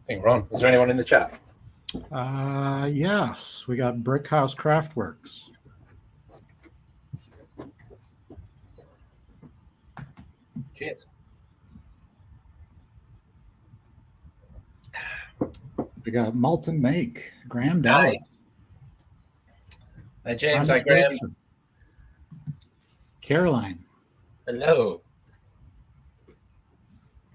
think we're on. Is there anyone in the chat? Yes, we got Brickhouse Craftworks. Cheers. We got Malton Make, Graham Dallas. Hi, James. Hi, Graham. Caroline. Hello.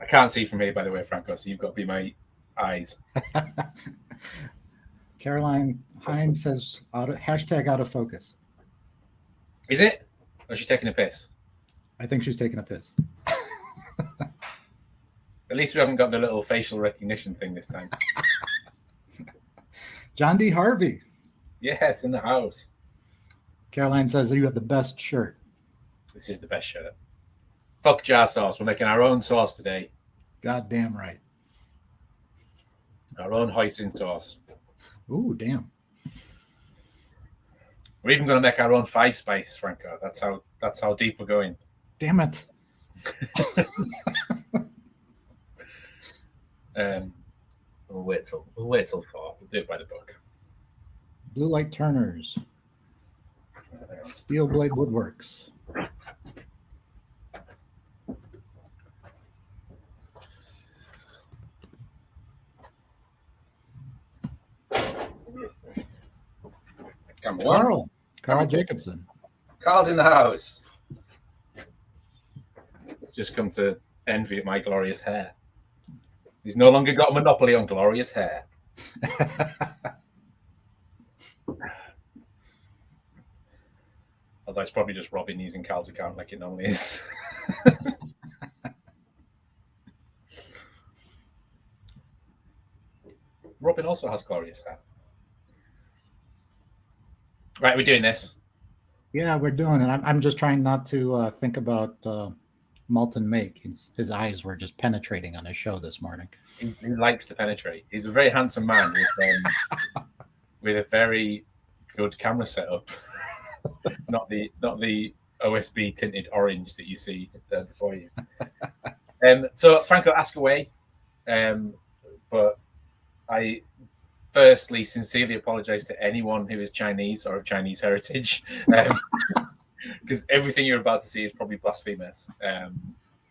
I can't see from here, by the way, Franco, so you've got to be my eyes. Caroline Hines says hashtag out of focus. Is it? Or is she taking a piss? I think she's taking a piss. At least we haven't got the little facial recognition thing this time. John D. Harvey. Yes, in the house. Caroline says that you have the best shirt. This is the best shirt. Fuck jar sauce. We're making our own sauce today. Goddamn right. Our own hoisin sauce. Ooh, damn. We're even going to make our own 5-spice, Franco. That's how deep we're going. Damn it. We'll wait till 4. We'll do it by the book. Blue Light Turners. Steel Blade Woodworks. Carl Jacobson. Carl's in the house. Just come to envy at my glorious hair. He's no longer got a monopoly on glorious hair. Although it's probably just Robin using Carl's account like it normally is. Robin also has glorious hair. Right, we're doing this. Yeah, we're doing it. I'm just trying not to think about Malton Make. His eyes were just penetrating on his show this morning. He likes to penetrate. He's a very handsome man with a very good camera setup. not the OSB tinted orange that you see there before you. So Franco, ask away. But I firstly sincerely apologize to anyone who is Chinese or of Chinese heritage, because everything you're about to see is probably blasphemous.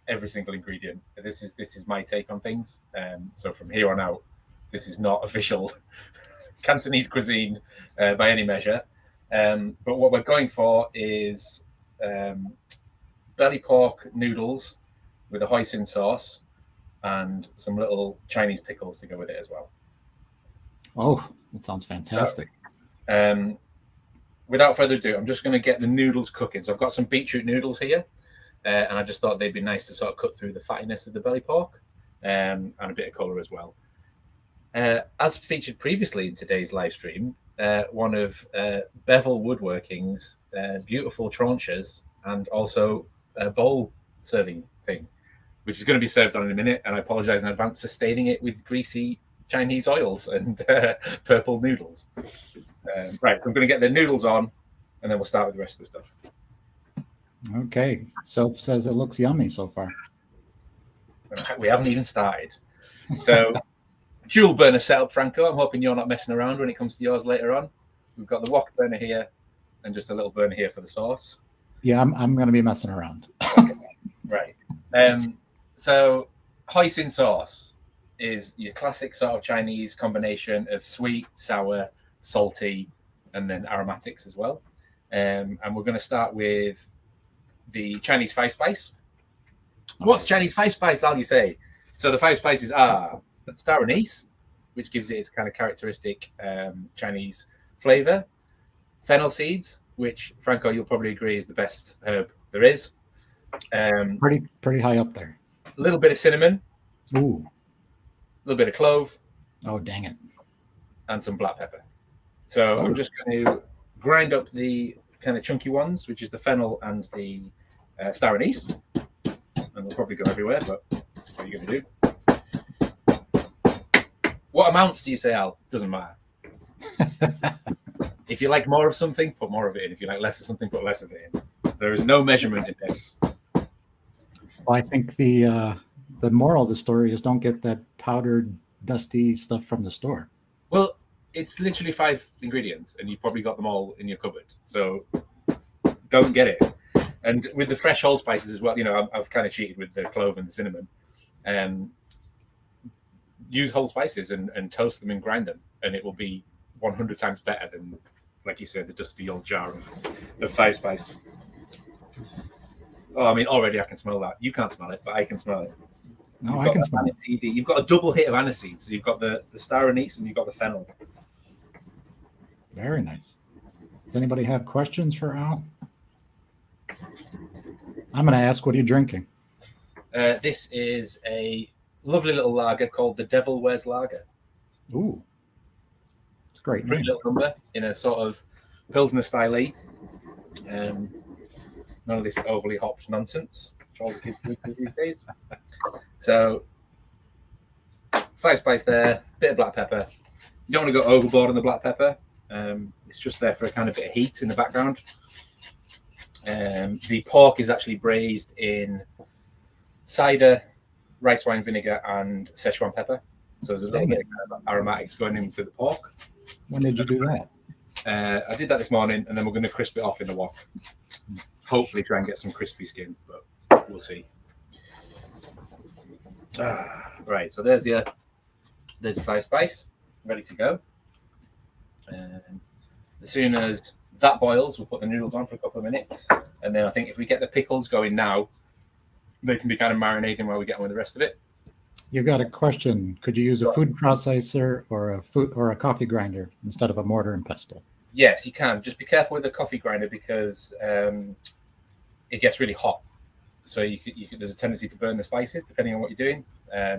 Every single ingredient. This is my take on things. So from here on out, this is not official Cantonese cuisine by any measure. But what we're going for is belly pork noodles with a hoisin sauce and some little Chinese pickles to go with it as well. Oh, that sounds fantastic. So, without further ado, I'm just going to get the noodles cooking. So I've got some beetroot noodles here, and I just thought they'd be nice to sort of cut through the fattiness of the belly pork, and a bit of colour as well. As featured previously in today's live stream, one of Bevel Woodworking's beautiful tranches and also a bowl serving thing, which is going to be served on in a minute. And I apologise in advance for staining it with greasy Chinese oils and purple noodles. Right, so I'm going to get the noodles on, and then we'll start with the rest of the stuff. Okay, Soap says it looks yummy so far. We haven't even started. So, dual burner setup, Franco. I'm hoping you're not messing around when it comes to yours later on. We've got the wok burner here and just a little burner here for the sauce. Yeah, I'm going to be messing around. Okay. Right. So, hoisin sauce is your classic sort of Chinese combination of sweet, sour, salty, and then aromatics as well. And we're going to start with the Chinese 5-spice. What's Chinese 5-spice, Al, you say? So the 5 spices are star anise, which gives it its kind of characteristic Chinese flavor. Fennel seeds, which, Franco, you'll probably agree is the best herb there is. Pretty high up there. A little bit of cinnamon. Ooh. A little bit of clove. Oh, dang it. And some black pepper. So I'm just going to grind up the kind of chunky ones, which is the fennel and the star anise. And they'll probably go everywhere, but that's what you're going to do. What amounts do you say, Al? Doesn't matter. If you like more of something, put more of it in. If you like less of something, put less of it in. There is no measurement in this. Well, I think the moral of the story is don't get that powdered dusty stuff from the store. Well, it's literally 5 ingredients, and you've probably got them all in your cupboard. So don't get it. And with the fresh whole spices as well, I've kind of cheated with the clove and the cinnamon. Use whole spices and toast them and grind them, and it will be 100 times better than, like you said, the dusty old jar of 5 spice. Oh, I mean, already I can smell that. You can't smell it, but I can smell it. No, I can smell it. You've got a double hit of aniseed. So you've got the star anise and you've got the fennel. Very nice. Does anybody have questions for Al? I'm going to ask, what are you drinking? This is a lovely little lager called the Devil Wears Lager. Ooh. It's a great Pretty name. little number in a sort of Pilsner style. None of this overly hopped nonsense, which all the kids do these days. So, 5 spice there, bit of black pepper. You don't want to go overboard on the black pepper. It's just there for a kind of bit of heat in the background. The pork is actually braised in cider, rice wine vinegar, and Szechuan pepper. So there's a little bit of aromatics going in for the pork. When did you do that? I did that this morning, and then we're going to crisp it off in the wok. Hopefully try and get some crispy skin, but we'll see. Right, so there's your 5 spice, ready to go. As soon as that boils, we'll put the noodles on for a couple of minutes. And then I think if we get the pickles going now, they can be kind of marinating while we get on with the rest of it. You got a question. Could you use a food processor or a coffee grinder instead of a mortar and pestle? Yes, you can. Just be careful with the coffee grinder because it gets really hot. So there's a tendency to burn the spices depending on what you're doing.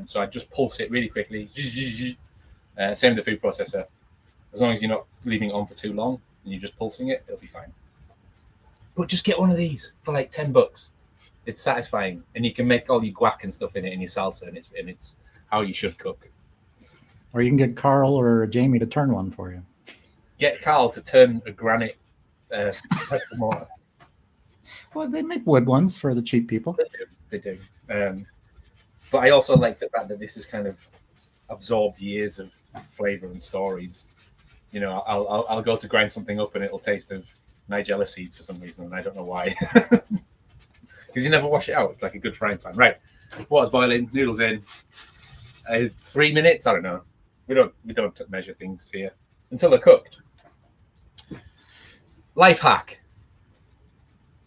So I just pulse it really quickly. Same with the food processor. As long as you're not leaving it on for too long and you're just pulsing it, it'll be fine. But just get one of these for like $10. It's satisfying, and you can make all your guac and stuff in it in your salsa, and it's how you should cook. Or you can get Carl or Jamie to turn one for you. Get Carl to turn a granite pestle mortar. Well, they make wood ones for the cheap people. They do. But I also like the fact that this has kind of absorbed years of flavor and stories. I'll go to grind something up and it'll taste of nigella seeds for some reason, and I don't know why. Because you never wash it out. It's like a good frying pan. Right. Water's boiling, noodles in. 3 minutes? I don't know. We don't measure things here until they're cooked. Life hack.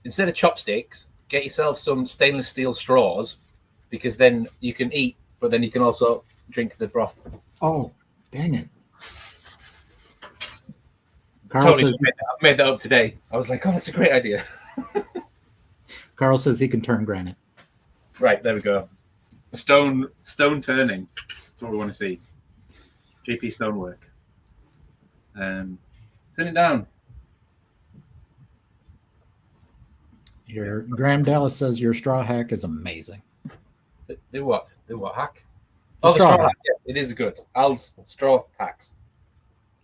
Instead of chopsticks, get yourself some stainless steel straws, because then you can eat, but then you can also drink the broth. Oh, dang it. Carl Totally says, made that up today. I was like, oh, that's a great idea. Carl says he can turn granite. Right, there we go. Stone turning. That's what we want to see. JP stonework. Turn it down. Your Graham Dallas says your straw hack is amazing. Do what? Do what hack? Oh, the straw hack. Yeah, it is good. Al's straw hacks.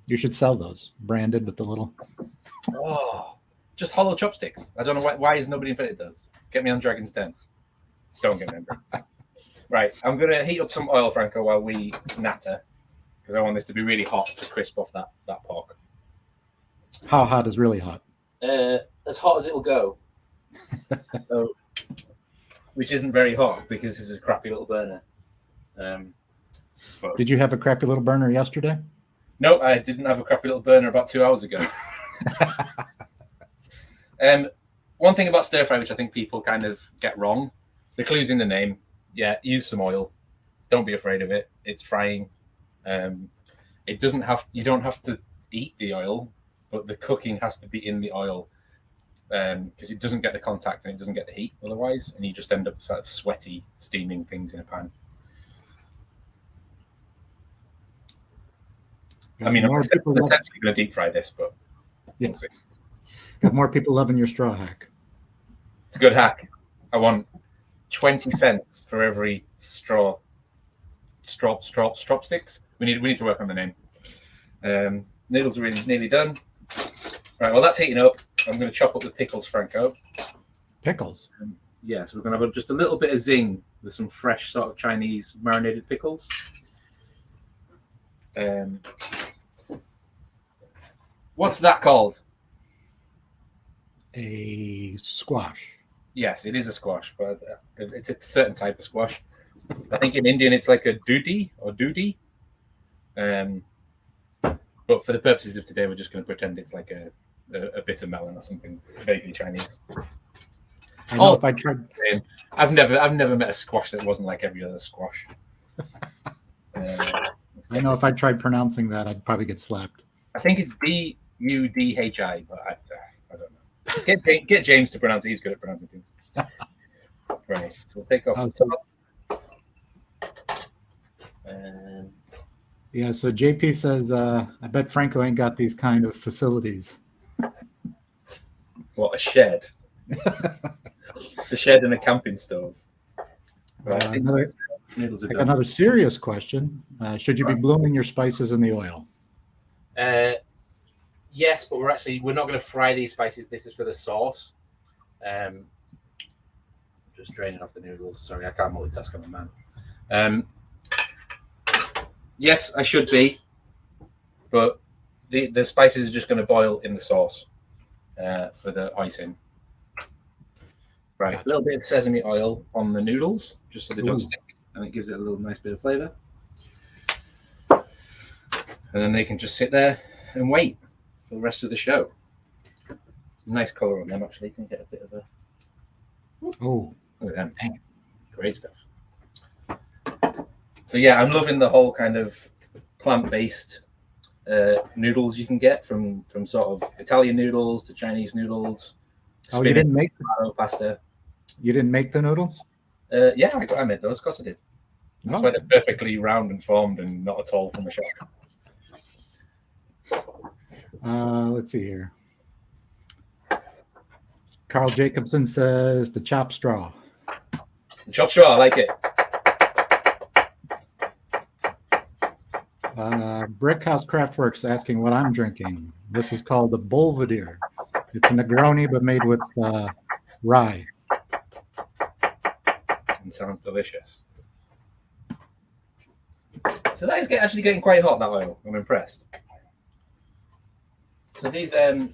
You should sell those, branded with the little. Oh, just hollow chopsticks. I don't know why has nobody invented those. Get me on Dragon's Den. Don't get me on. Right, I'm going to heat up some oil, Franco, while we natter, because I want this to be really hot to crisp off that pork. How hot is really hot? As hot as it'll go. So, which isn't very hot because this is a crappy little burner. Did you have a crappy little burner yesterday? No, I didn't have a crappy little burner about 2 hours ago. One thing about stir fry, which I think people kind of get wrong, the clue's in the name. Yeah, use some oil. Don't be afraid of it. It's frying. You don't have to eat the oil, but the cooking has to be in the oil, because it doesn't get the contact and it doesn't get the heat otherwise, and you just end up sort of sweaty, steaming things in a pan. I mean, I'm essentially going to deep fry this, but we'll see. Got more people loving your straw hack. It's a good hack. I want 20 cents for every strop sticks. We need to work on the name. Noodles are nearly done. Right, well, that's heating up. I'm going to chop up the pickles, Franco. Pickles? Yeah, so we're going to have just a little bit of zing with some fresh sort of Chinese marinated pickles. What's that called? A squash. Yes, it is a squash, but it's a certain type of squash. I think in Indian it's like a doody or doody. But for the purposes of today, we're just going to pretend it's like a bitter melon or something vaguely Chinese. I know if I tried. I've never met a squash that wasn't like every other squash. I know if I tried pronouncing that, I'd probably get slapped. I think it's Budhi, but I don't know. Get James to pronounce it. He's good at pronouncing things. Right. So we'll take off the top. Yeah, so JP says, I bet Franco ain't got these kind of facilities. What, a shed? A shed and a camping stove. Right, another serious question. Should you be blooming your spices in the oil? Yes, but we're not going to fry these spices. This is for the sauce. Just draining off the noodles. Sorry, I can't multitask on a man. Yes, I should be, but the spices are just going to boil in the sauce for the hoisin. Right, a little bit of sesame oil on the noodles, just so they don't stick, and it gives it a little nice bit of flavour. And then they can just sit there and wait for the rest of the show. Nice colour on them, actually. You can get a bit of a... Oh, look at them. Great stuff. So yeah, I'm loving the whole kind of plant-based noodles you can get from sort of Italian noodles to Chinese noodles. Oh, you didn't make pasta. You didn't make the noodles? Yeah, I made those. Of course I did. That's why they're perfectly round and formed and not at all from a shop. Let's see here. Carl Jacobson says the chop straw. The chop straw, I like it. Brickhouse Craftworks asking what I'm drinking. This is called the Belvedere. It's a Negroni, but made with rye. And sounds delicious. So that is actually getting quite hot, that oil. I'm impressed. So these, I've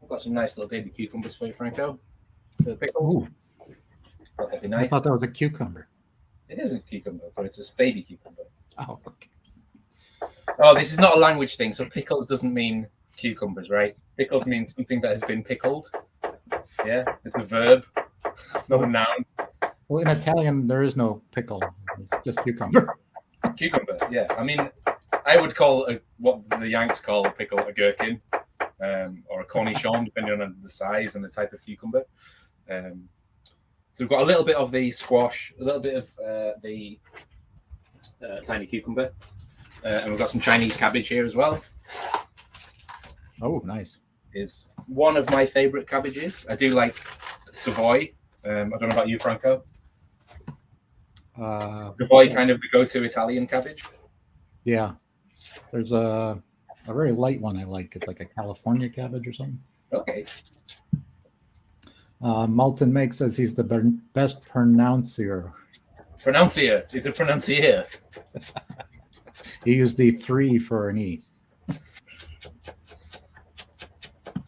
got some nice little baby cucumbers for you, Franco. For the pickles. Ooh. That'd be nice. I thought that was a cucumber. It is a cucumber, but it's a baby cucumber. Oh, okay. Oh, this is not a language thing. So pickles doesn't mean cucumbers, right? Pickles means something that has been pickled. Yeah, it's a verb, not a noun. Well, in Italian, there is no pickle. It's just cucumber. Cucumber, yeah. I mean, I would call what the Yanks call a pickle a gherkin or a cornichon, depending on the size and the type of cucumber. So we've got a little bit of the squash, a little bit of the tiny cucumber, and we've got some Chinese cabbage here as well. Oh, nice. Is one of my favorite cabbages. I do like Savoy. I don't know about you, Franco. Savoy kind of the go-to Italian cabbage. Yeah, there's a very light one I like. It's like a California cabbage or something. Okay. Malton Make says he's the best pronouncer. Pronuncier. He's a pronuncier. He used the 3 for an E.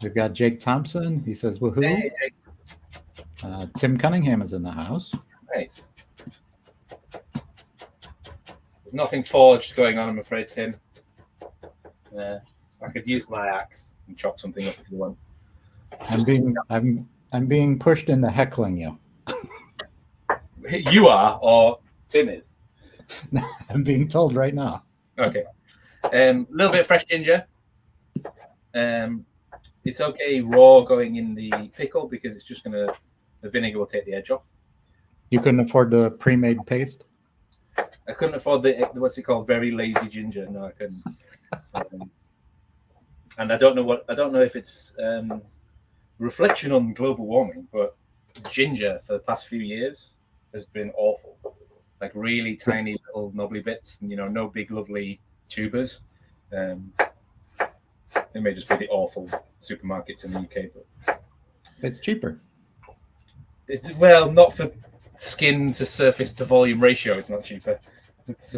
We've got Jake Thompson. He says, woohoo. Hey, Tim Cunningham is in the house. Nice. There's nothing forged going on, I'm afraid, Tim. I could use my axe and chop something up if you want. I'm being pushed into heckling you. You are, or Tim is? I'm being told right now. Okay. A little bit of fresh ginger. It's okay raw going in the pickle because it's just the vinegar will take the edge off. You couldn't afford the pre-made paste? I couldn't afford the what's it called, very lazy ginger. No, I couldn't. And I don't know if it's reflection on global warming, but ginger for the past few years has been awful. Like really tiny little knobbly bits, and no big lovely tubers. It may just be the awful supermarkets in the UK, but it's cheaper. It's not for skin to surface to volume ratio. It's not cheaper. It's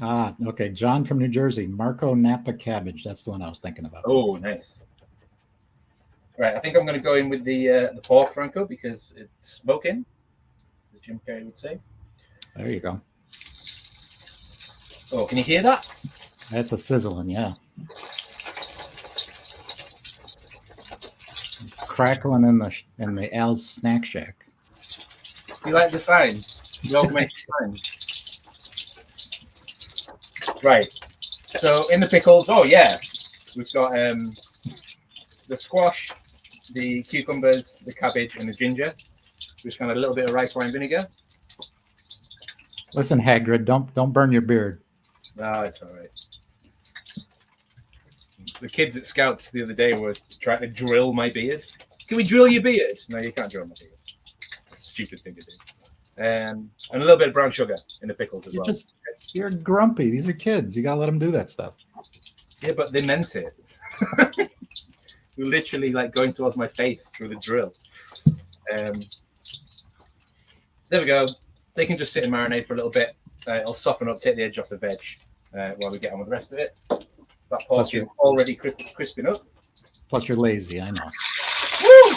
Ah, okay. John from New Jersey. Marco Napa cabbage. That's the one I was thinking about. Oh, nice. Right, I think I'm going to go in with the pork, Franco, because it's smoking, as Jim Carrey would say. There you go. Oh, can you hear that? That's a sizzling, yeah. Crackling in the Al's Snack Shack. You like the sign? The automated sign. Right. So in the pickles, oh yeah, we've got the squash, the cucumbers, the cabbage, and the ginger. Just kind of a little bit of rice wine vinegar. Listen, Hagrid, don't burn your beard. No, it's all right. The kids at Scouts the other day were trying to drill my beard. Can we drill your beard? No, you can't drill my beard. It's a stupid thing to do. And a little bit of brown sugar in the pickles as well. You're grumpy. These are kids. You gotta let them do that stuff. Yeah, but they meant it. We're literally like going towards my face through the drill. There we go. They can just sit and marinate for a little bit. It'll soften up, take the edge off the veg while we get on with the rest of it. That pork is already crisping up. Plus, you're lazy. I know. Woo!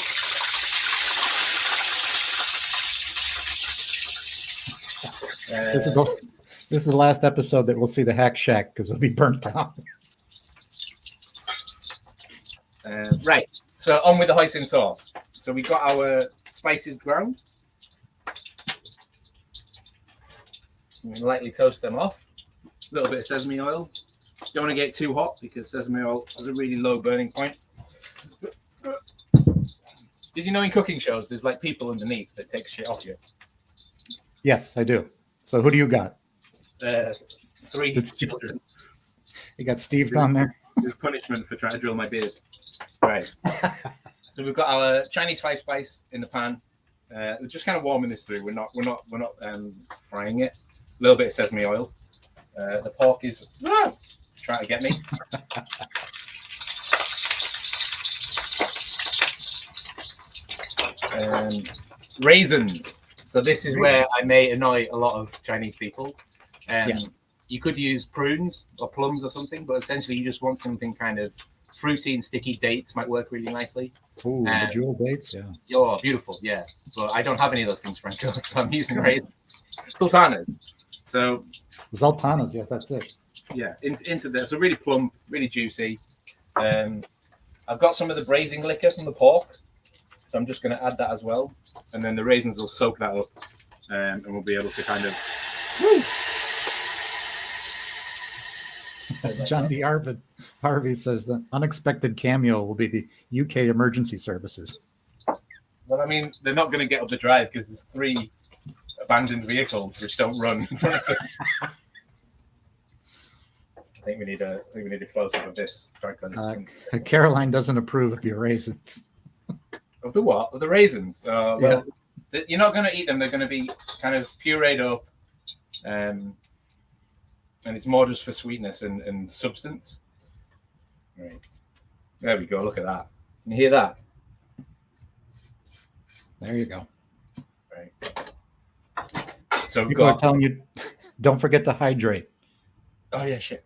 This is the last episode that we'll see the Hack Shack because it'll be burnt down. Right. So on with the hoisin sauce. So we got our spices ground. We lightly toast them off. A little bit of sesame oil. Don't want to get too hot because sesame oil has a really low burning point. Did you know in cooking shows there's like people underneath that take shit off you? Yes, I do. So who do you got? 3 children. You got Steve down there? There's punishment for trying to drill my beard. Right. So we've got our Chinese spice in the pan. We're just kind of warming this through. We're not frying it. A little bit of sesame oil. The pork is trying to get me. Raisins. So this is where I may annoy a lot of Chinese people. You could use prunes or plums or something, but essentially you just want something kind of fruity and sticky. Dates might work really nicely. Ooh, the jewel dates, yeah. Oh, beautiful, yeah. So I don't have any of those things, Franco, so I'm using raisins. Sultanas. So Zoltanas, yes, that's it. Yeah, into there. So really plump, really juicy. I've got some of the braising liquor from the pork, so I'm just going to add that as well, and then the raisins will soak that up, and we'll be able to kind of. Woo! John D. Harvey says the unexpected cameo will be the UK emergency services. Well, I mean, they're not going to get up the drive because there's 3 abandoned vehicles which don't run in front of them. I think we need a close up of this. Caroline doesn't approve of your raisins. Of the what? Of the raisins? Well, you're not going to eat them. They're going to be kind of pureed up, and it's more just for sweetness and substance. Right. There we go. Look at that. Can you hear that? There you go. Right. So people are telling you, don't forget to hydrate. Oh yeah, shit.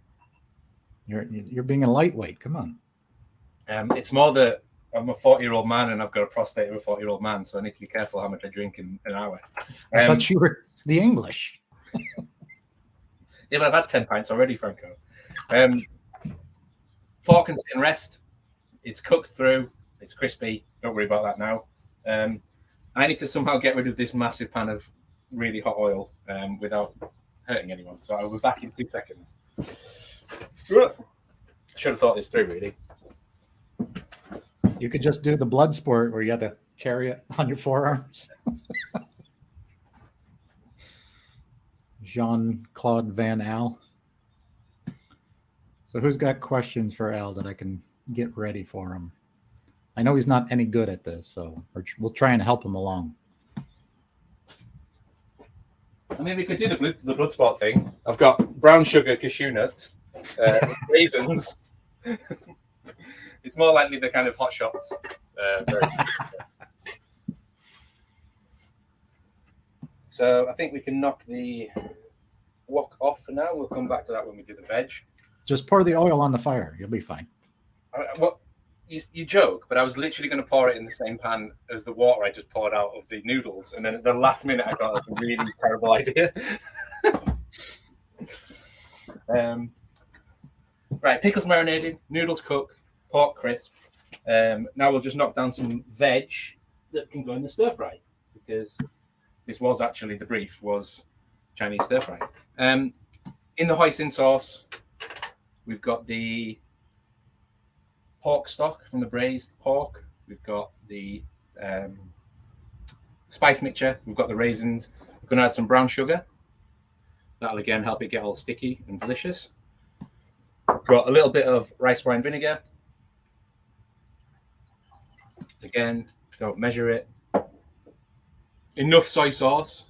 You're being a lightweight. Come on. It's more that I'm a 40-year-old man and I've got a prostate of a 40-year-old man, so I need to be careful how much I drink in an hour. I thought you were the English. Yeah, but I've had 10 pints already, Franco. Pork can sit and rest. It's cooked through. It's crispy. Don't worry about that now. I need to somehow get rid of this massive pan of really hot oil without hurting anyone. So I'll be back in 2 seconds. I should have thought this through, really. You could just do the blood sport where you had to carry it on your forearms. Jean-Claude Van Al. So who's got questions for Al that I can get ready for him? I know he's not any good at this, so we'll try and help him along. I mean, we could do the blood spot thing. I've got brown sugar, cashew nuts, raisins. It's more likely the kind of hot shots. So I think we can knock the wok off for now. We'll come back to that when we do the veg. Just pour the oil on the fire. You'll be fine. Well, you joke, but I was literally going to pour it in the same pan as the water I just poured out of the noodles. And then at the last minute, I thought it was a really terrible idea. Right, pickles marinated, noodles cooked, pork crisp. Now we'll just knock down some veg that can go in the stir fry, because this was actually the brief, was Chinese stir fry. In the hoisin sauce, we've got the pork stock from the braised pork. We've got the spice mixture. We've got the raisins. We're going to add some brown sugar. That'll again help it get all sticky and delicious. Got a little bit of rice wine vinegar. Again, don't measure it. Enough soy sauce.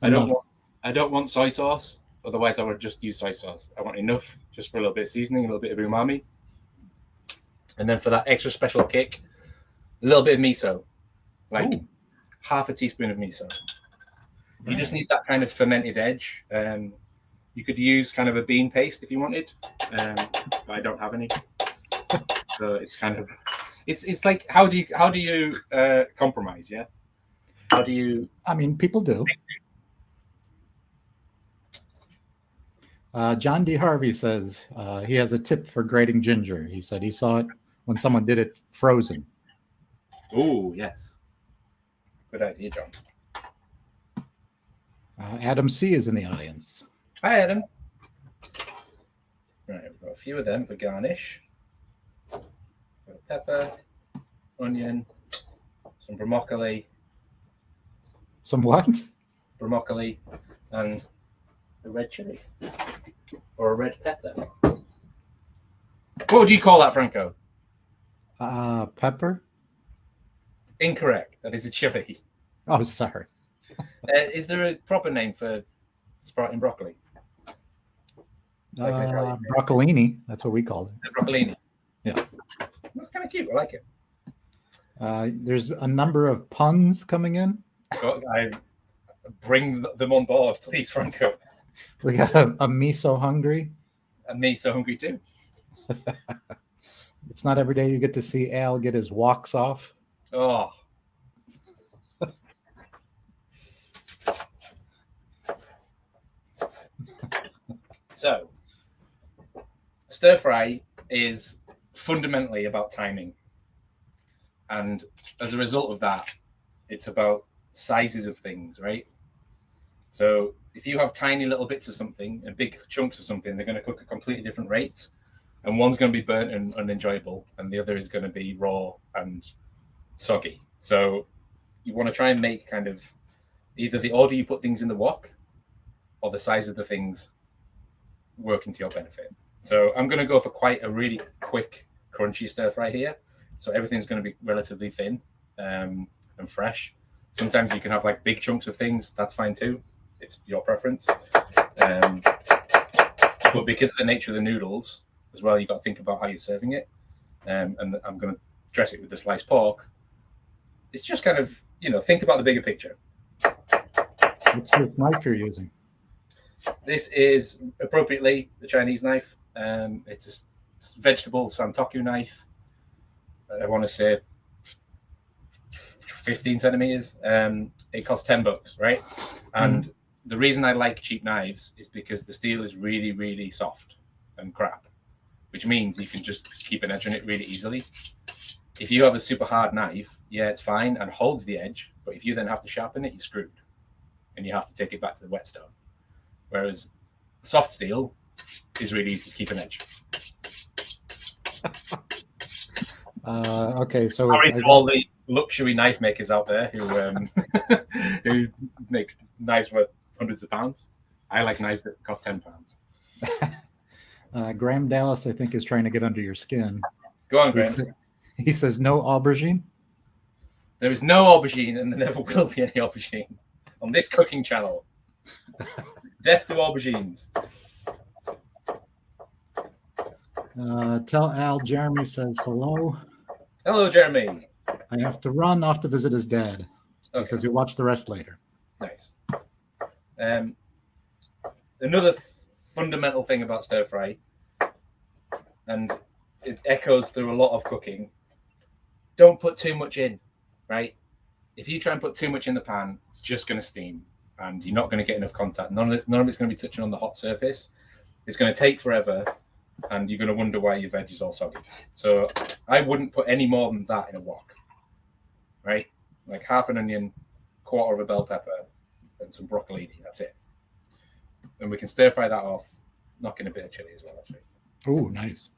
I don't want soy sauce. Otherwise, I would just use soy sauce. I want enough just for a little bit of seasoning, a little bit of umami. And then for that extra special kick, a little bit of miso, like half a teaspoon of miso. You just need that kind of fermented edge. You could use kind of a bean paste if you wanted, but I don't have any. So it's kind of, it's like, how do you compromise? Yeah. How do you? I mean, people do. John D. Harvey says he has a tip for grating ginger. He said he saw it when someone did it frozen. Oh, yes. Good idea, John. Adam C. is in the audience. Hi, Adam. Right, we've got a few of them for garnish. Got pepper, onion, some broccoli. Some what? Broccoli and a red chili. Or a red pepper. What would you call that, Franco? Pepper? Incorrect. That is a chili. Oh, sorry. Is there a proper name for sprouting broccoli? Broccolini. That's what we called it. Broccolini. Yeah. That's kind of cute. I like it. There's a number of puns coming in. I bring them on board, please, Franco. We got a me so hungry. And me so hungry too. It's not every day you get to see Al get his walks off. Oh. So, stir fry is fundamentally about timing. And as a result of that, it's about sizes of things, right? So if you have tiny little bits of something and big chunks of something, they're going to cook at completely different rates. And one's going to be burnt and unenjoyable, and the other is going to be raw and soggy. So you want to try and make kind of either the order you put things in the wok or the size of the things work into your benefit. So I'm going to go for quite a really quick, crunchy stir fry here. So everything's going to be relatively thin and fresh. Sometimes you can have like big chunks of things. That's fine too. It's your preference. But because of the nature of the noodles as well, you've got to think about how you're serving it. And I'm going to dress it with the sliced pork. It's just kind of, think about the bigger picture. What's this knife you're using? This is appropriately the Chinese knife. It's a vegetable santoku knife. I want to say 15 centimeters. It costs $10, right? And the reason I like cheap knives is because the steel is really, really soft and crap, which means you can just keep an edge on it really easily. If you have a super hard knife, yeah, it's fine and holds the edge, but if you then have to sharpen it, you're screwed, and you have to take it back to the whetstone. Whereas soft steel is really easy to keep an edge. Okay, so sorry to all the luxury knife makers out there who who make knives worth hundreds of pounds. I like knives that cost £10. Graham Dallas, I think, is trying to get under your skin. Go on, Graham. He says no aubergine. There is no aubergine, and there never will be any aubergine on this cooking channel. Death to aubergines. Tell Al Jeremy says hello. Hello, Jeremy. I have to run off to visit his dad. Okay. He says we watch the rest later. Nice. another fundamental thing about stir fry, and it echoes through a lot of cooking. Don't put too much in, right? If you try and put too much in the pan, it's just going to steam, and you're not going to get enough contact. None of it's going to be touching on the hot surface. It's going to take forever, and you're going to wonder why your veg is all soggy. So I wouldn't put any more than that in a wok, right? Like half an onion, quarter of a bell pepper, and some broccolini. That's it. And we can stir fry that off, knock in a bit of chili as well, actually. Oh, nice.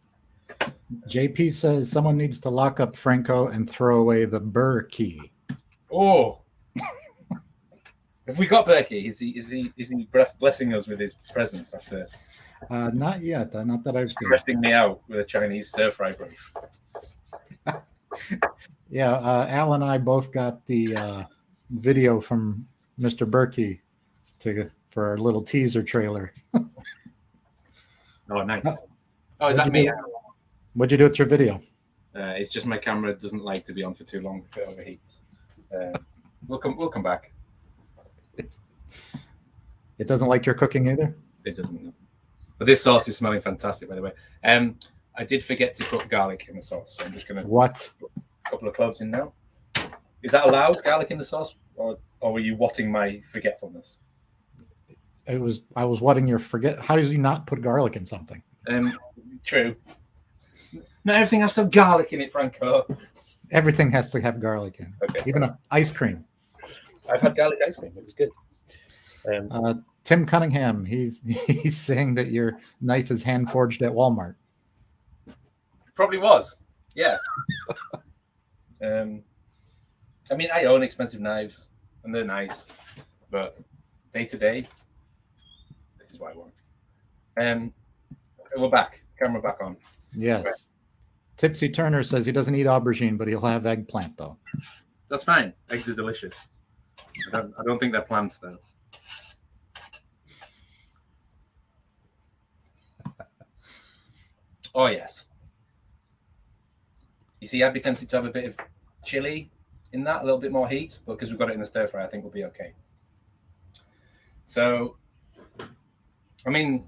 JP says someone needs to lock up Franco and throw away the burr key. Oh, have we got Berkey? Is he blessing us with his presence after? Not yet. Not that I've seen. Resting me out with a Chinese stir fry brief. Yeah, Al and I both got the video from Mr. Berkey for our little teaser trailer. Oh, nice. Oh, is that me? What'd you do with your video? It's just my camera doesn't like to be on for too long if it overheats. We'll come back. It doesn't like your cooking either? It doesn't. But this sauce is smelling fantastic, by the way. I did forget to put garlic in the sauce, so I'm just going to put a couple of cloves in now. Is that allowed, garlic in the sauce, or were you watting my forgetfulness? I was watching your forget. How did you not put garlic in something? True. Not everything has to have garlic in it, Franco. Everything has to have garlic in. Okay. Even ice cream. I've had garlic ice cream. It was good. Tim Cunningham, he's saying that your knife is hand forged at Walmart. Probably was. Yeah. I mean, I own expensive knives, and they're nice, but day to day, this is what I want. We're back. Camera back on. Yes. Right. Tipsy Turner says he doesn't eat aubergine, but he'll have eggplant though. That's fine. Eggs are delicious. I don't think they're plants though. Oh yes. You see, I'd be tempted to have a bit of chili in that, a little bit more heat, but because we've got it in the stir fry, I think we'll be okay. So, I mean,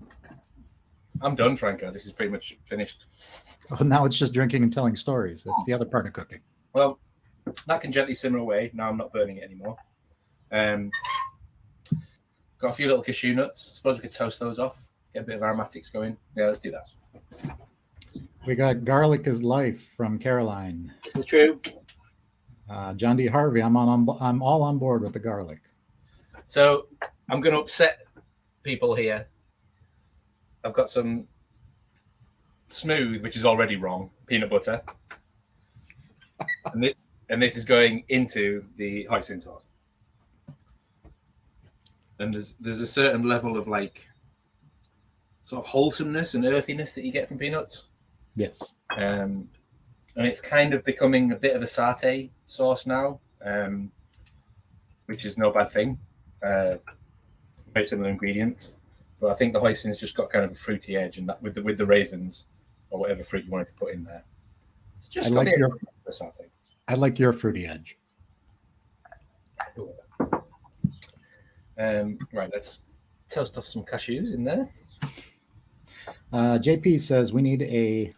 I'm done, Franco. This is pretty much finished. Oh, now it's just drinking and telling stories. That's the other part of cooking. Well, that can gently simmer away. Now I'm not burning it anymore. Got a few little cashew nuts. Suppose we could toast those off. Get a bit of aromatics going. Yeah, let's do that. We got garlic is life from Caroline. This is true. John D. Harvey, I'm all on board with the garlic. So I'm going to upset people here. I've got some smooth, which is already wrong, peanut butter. and this is going into the hoisin sauce. And there's a certain level of like sort of wholesomeness and earthiness that you get from peanuts. Yes. And it's kind of becoming a bit of a satay sauce now, which is no bad thing. Very similar ingredients. But I think the hoisin's just got kind of a fruity edge, and that with the raisins or whatever fruit you wanted to put in there. It's just got a satay. I like your fruity edge. Right, let's toast off some cashews in there. JP says we need a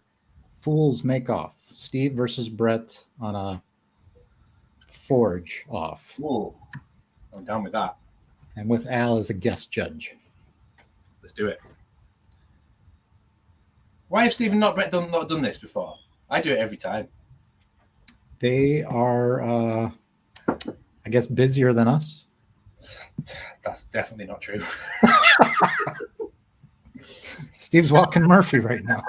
Fool's Make-Off. Steve versus Brett on a forge off. Ooh, I'm down with that. And with Al as a guest judge. Let's do it. Why have Steve and not Brett not done this before? I do it every time. They are, I guess, busier than us. That's definitely not true. Steve's walking Murphy right now.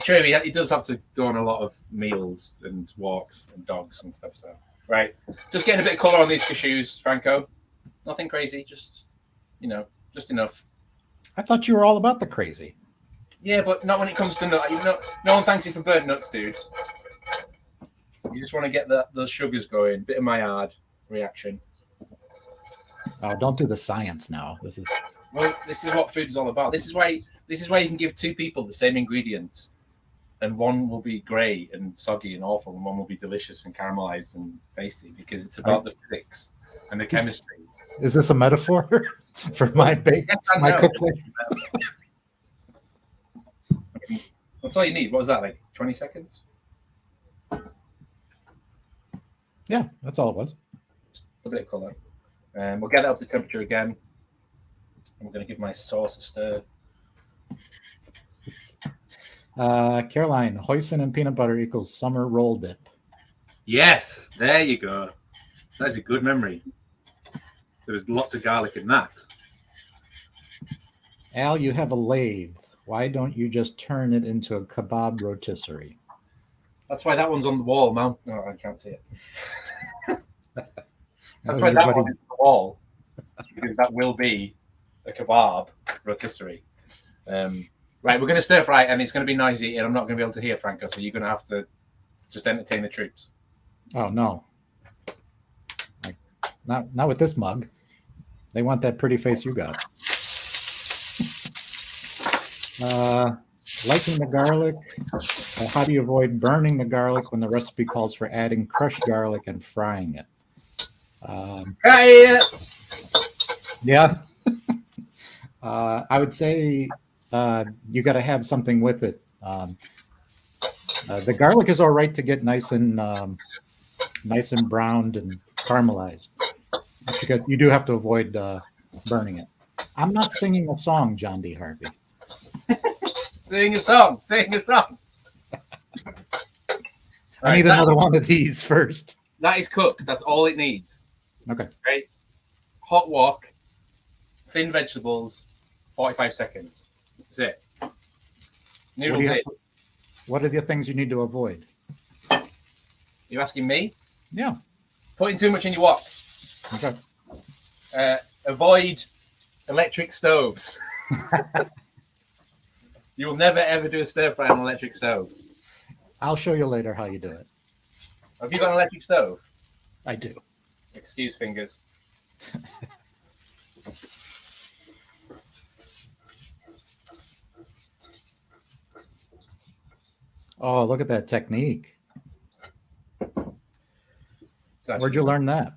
True, he does have to go on a lot of meals and walks and dogs and stuff. So, right, just getting a bit of colour on these cashews, Franco. Nothing crazy, just just enough. I thought you were all about the crazy. Yeah, but not when it comes to nuts. No one thanks you for burnt nuts, dude. You just want to get those sugars going. Bit of Maillard reaction. Oh, don't do the science now. This is what food is all about. This is why you can give two people the same ingredients, and one will be grey and soggy and awful, and one will be delicious and caramelized and tasty, because it's about the physics and the chemistry. Is this a metaphor? for my bake, Yes, I my know. cook. That's all you need. What was that, like 20 seconds? Yeah, that's all it was. Just a bit of colour. We'll get it up to temperature again. I'm going to give my sauce a stir. Caroline, hoisin and peanut butter equals summer roll dip. Yes, there you go. That's a good memory. There was lots of garlic in that. Al, you have a lathe. Why don't you just turn it into a kebab rotisserie? That's why that one's on the wall, man. No, I can't see it. That's Oh, why your that buddy- one is on the wall, because that will be a kebab rotisserie. Right, we're going to stir fry, and it's going to be noisy, and I'm not going to be able to hear Franco, so you're going to have to just entertain the troops. Oh no! Not with this mug. They want that pretty face you got. Liking the garlic. How do you avoid burning the garlic when the recipe calls for adding crushed garlic and frying it? Yeah. I would say you got to have something with it. The garlic is all right to get nice and browned and caramelized. Because you do have to avoid burning it. I'm not singing a song, John D. Harvey. Sing a song. Sing a song. I need another one of these first. That is cooked. That's all it needs. Okay. Right? Hot wok, thin vegetables, 45 seconds. That's it. Noodles in. What are the things you need to avoid? You asking me? Yeah. Putting too much in your wok. Okay. Avoid electric stoves. You will never ever do a stir fry on an electric stove. I'll show you later how you do it. Have you got an electric stove? I do. Excuse fingers. Oh, look at that technique. Where'd you learn that?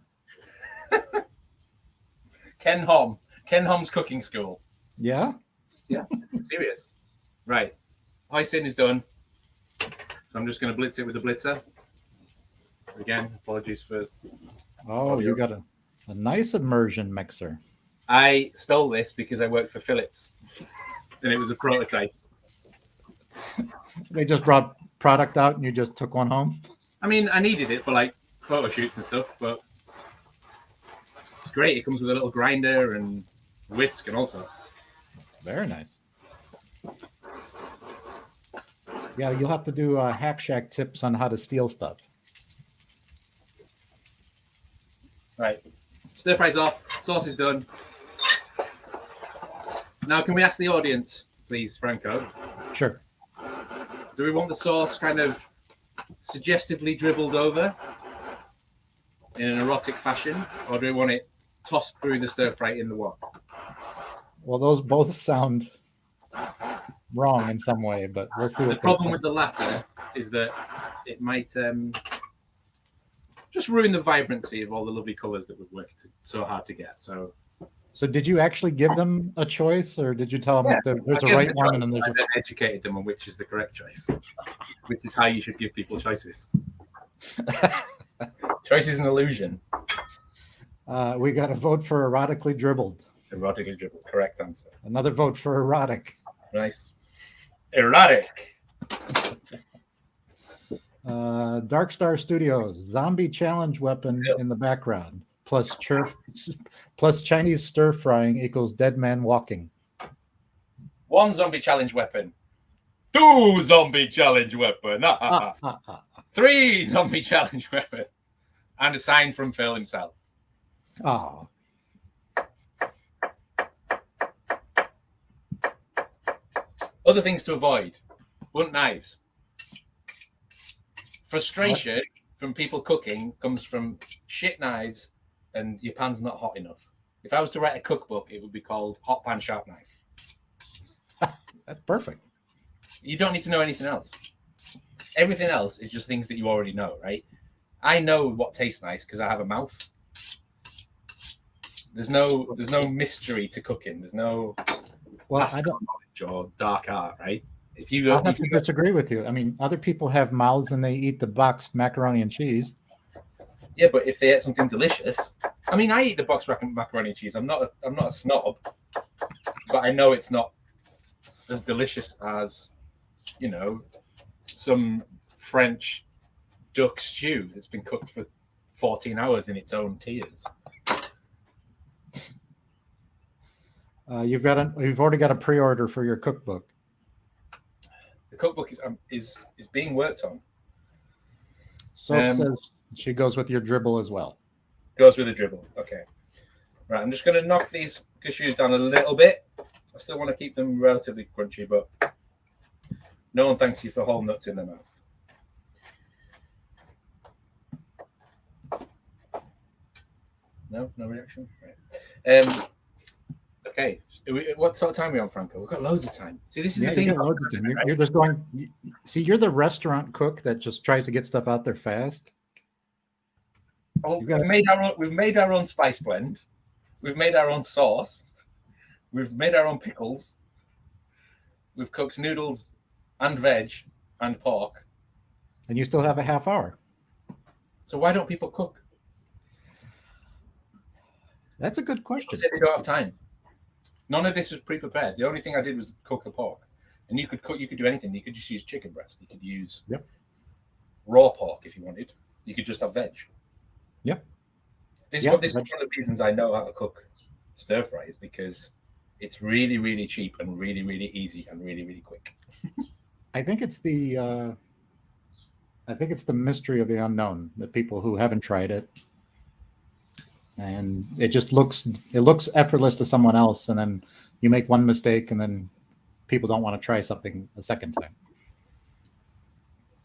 Ken Hom's cooking school. Yeah? Yeah, serious. Right. Hoisin is done. So I'm just going to blitz it with the blitzer. Again, apologies for... Oh, you got a nice immersion mixer. I stole this because I worked for Philips. And it was a prototype. They just brought product out and you just took one home? I mean, I needed it for like photo shoots and stuff, but it's great. It comes with a little grinder and whisk and all sorts. Very nice. Yeah, you'll have to do Hack Shack tips on how to steal stuff. Right. Stir fry's off. Sauce is done. Now, can we ask the audience, please, Franco? Sure. Do we want the sauce kind of suggestively dribbled over in an erotic fashion, or do we want it tossed through the stir fry in the wok? Well, those both sound wrong in some way, but we'll see. The problem with the latter is that it might just ruin the vibrancy of all the lovely colours that we've worked so hard to get. So did you actually give them a choice, or did you tell them that there's a right one and then there's I then educated them on which is the correct choice, which is how you should give people choices. Choice is an illusion. We got a vote for erotically dribbled. Erotically dribbled, correct answer. Another vote for erotic. Nice. Erotic. Dark Star Studios, zombie challenge weapon in the background, plus Chinese stir frying equals dead man walking. 1 zombie challenge weapon. 2 zombie challenge weapon. 3 zombie challenge weapon. And a sign from Phil himself. Oh. Other things to avoid. Blunt knives. Frustration from people cooking comes from shit knives and your pan's not hot enough. If I was to write a cookbook, it would be called Hot Pan Sharp Knife. That's perfect. You don't need to know anything else. Everything else is just things that you already know, right? I know what tastes nice because I have a mouth. There's no mystery to cooking. There's no Pascal knowledge or dark art, right? If you go, I'll have to disagree with you. I mean, other people have mouths and they eat the boxed macaroni and cheese. yeah, but if they ate something delicious, I mean, I eat the boxed macaroni and cheese. I'm not a snob, but I know it's not as delicious as, you know, some French duck stew that's been cooked for 14 hours in its own tears. You've already got a pre-order for your cookbook. The cookbook is being worked on. Soph says she goes with your dribble as well. Goes with a dribble. Okay. Right, I'm just going to knock these cashews down a little bit. I still want to keep them relatively crunchy, but no one thanks you for whole nuts in their mouth. No reaction? Right. Okay. What sort of time are we on, Franco? We've got loads of time. See, this is the thing. You're just going. See, you're the restaurant cook that just tries to get stuff out there fast. Oh, we've made our own spice blend. We've made our own sauce. We've made our own pickles. We've cooked noodles and veg and pork. And you still have a half hour. So why don't people cook? That's a good question. I said they don't have time. None of this was pre-prepared. The only thing I did was cook the pork. And you could cook. You could do anything. You could just use chicken breast. You could use raw pork if you wanted. You could just have veg. Yep. This is one of the reasons I know how to cook stir fry is because it's really, really cheap and really, really easy and really, really quick. I think it's the mystery of the unknown, the people who haven't tried it. And it looks effortless to someone else, and then you make one mistake, and then people don't want to try something a second time.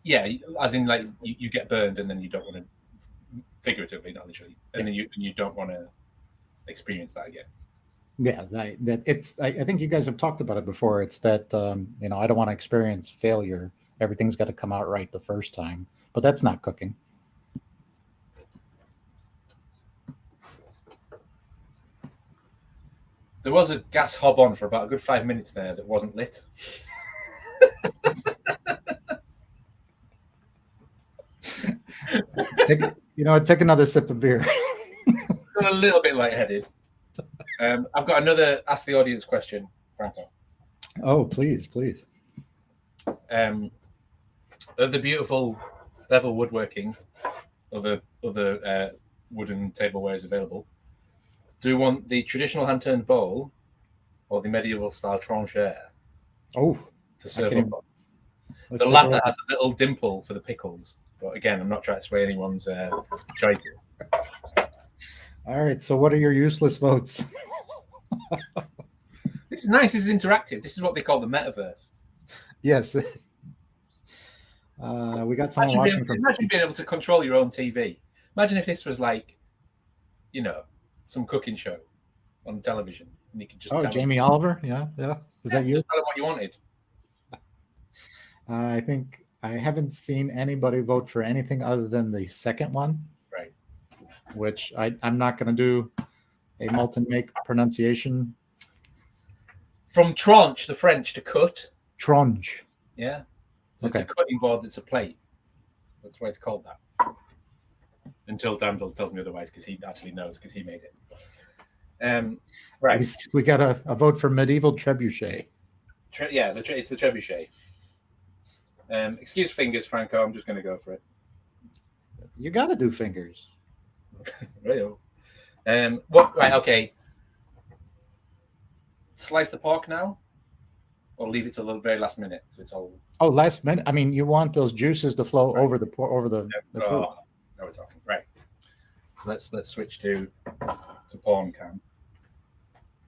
Yeah, as in like you get burned, and then you don't want to, figuratively, not literally, and then you don't want to experience that again. Yeah, I think you guys have talked about it before. It's that I don't want to experience failure. Everything's got to come out right the first time, but that's not cooking. There was a gas hob on for about a good 5 minutes there that wasn't lit. Take another sip of beer. Got a little bit lightheaded. I've got another Ask the Audience question, Franco. Oh, please. Of the beautiful bevel woodworking, other wooden tablewares available, do you want the traditional hand-turned bowl or the medieval-style trancher? Oh, to serve up. The latter has a little dimple for the pickles, but again, I'm not trying to sway anyone's choices. All right, so what are your useless votes? This is nice. This is interactive. This is what they call the metaverse. Yes. We got someone watching. Imagine being able to control your own TV. Imagine if this was like, some cooking show on television, and you could just tell Jamie Oliver, yeah. Is that you? Tell them what you wanted. I think I haven't seen anybody vote for anything other than the second one, right? Which I'm not going to do a molten make pronunciation. From tranche, the French, to cut. Tranche. Yeah. So it's a cutting board that's a plate. That's why it's called that. Until Dandles tells me otherwise, because he actually knows, because he made it. Right. We got a vote for medieval trebuchet. It's the trebuchet. Excuse fingers, Franco. I'm just going to go for it. You got to do fingers. Real. Right. Okay. Slice the pork now, or leave it till the very last minute, so it's all. Oh, last minute. I mean, you want those juices to flow over the food. Now we're talking. Right. So let's switch to porn cam.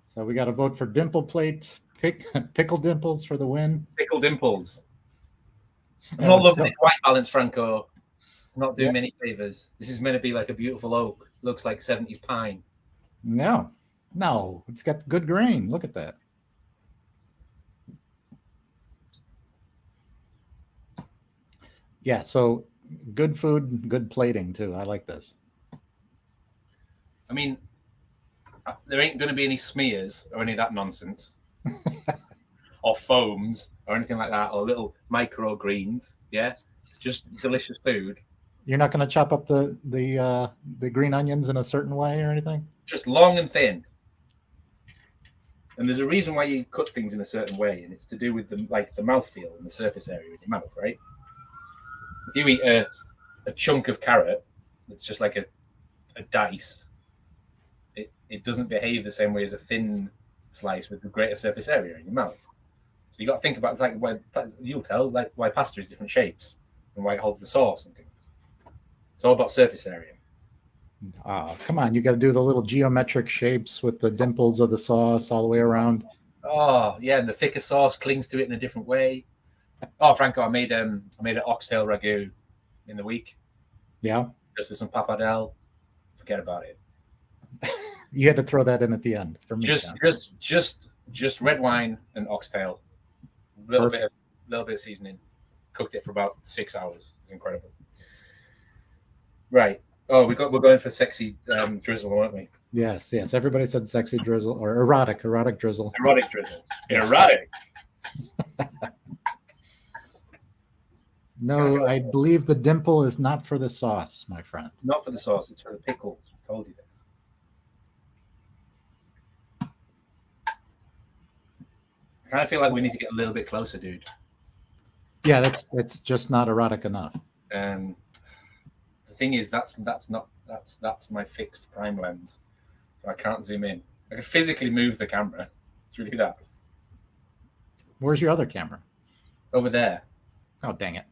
So we got to vote for dimple plate, pickle dimples for the win. Pickle dimples. I'm not loving this white balance, Franco. I'm not doing many favors. This is meant to be like a beautiful oak. Looks like 70s pine. No, it's got good grain. Look at that. Yeah, so good food, good plating too. I like this. I mean, there ain't going to be any smears or any of that nonsense, or foams or anything like that, or little microgreens. Yeah, it's just delicious food. You're not going to chop up the green onions in a certain way or anything? Just long and thin. And there's a reason why you cut things in a certain way, and it's to do with the mouthfeel and the surface area in your mouth, right? If you eat a chunk of carrot that's just like a dice, it doesn't behave the same way as a thin slice with the greater surface area in your mouth. So you got to think about you'll tell why pasta is different shapes and why it holds the sauce and things. It's all about surface area. Oh, come on. You got to do the little geometric shapes with the dimples of the sauce all the way around. Oh, yeah. And the thicker sauce clings to it in a different way. Oh, Franco, I made an Oxtail Ragu in the week. Yeah. Just with some pappardelle. Forget about it. You had to throw that in at the end for me. Just red wine and oxtail. A little bit of seasoning. Cooked it for about 6 hours. It was incredible. Right. Oh, we're going for sexy drizzle, weren't we? Yes. Everybody said sexy drizzle or erotic drizzle. Erotic drizzle. Erotic. No, I believe the dimple is not for the sauce, my friend. Not for the sauce. It's for the pickles. I told you this. I kind of feel like we need to get a little bit closer, dude. Yeah, it's just not erotic enough. The thing is, that's my fixed prime lens, so I can't zoom in. I can physically move the camera. It's really that. Where's your other camera? Over there. Oh, dang it.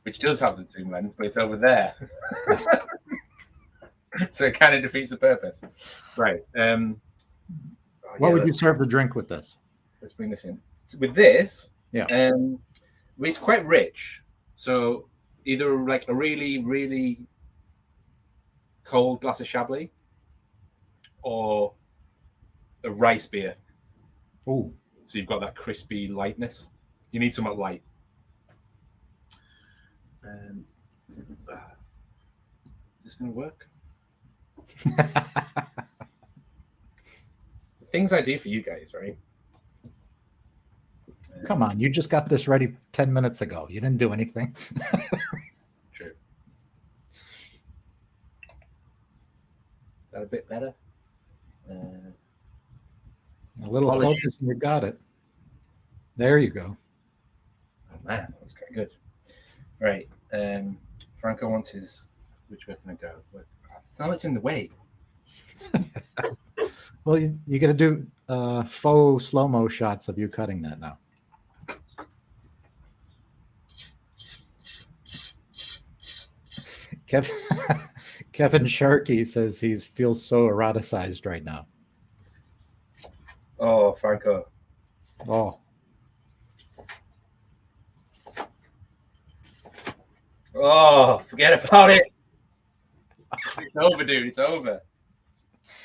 Which does have the zoom lens, but it's over there. So it kind of defeats the purpose. Right. What would you serve the drink with this? Let's bring this in. With this, yeah. It's quite rich. So either like a really, really cold glass of Chablis or a rice beer. Oh. So you've got that crispy lightness. You need somewhat light. Is this going to work? The things I do for you guys, right? Come on, you just got this ready 10 minutes ago. You didn't do anything. True. Is that a bit better? A little focus and you got it. There you go. Oh man, that was quite good. Right. Franco wants his. Which way can I go? It's not much in the way. Well, you got to do faux slow-mo shots of you cutting that now. Kevin Sharkey says he feels so eroticized right now. Oh, Franco. Oh, forget about it. It's over, dude. It's over.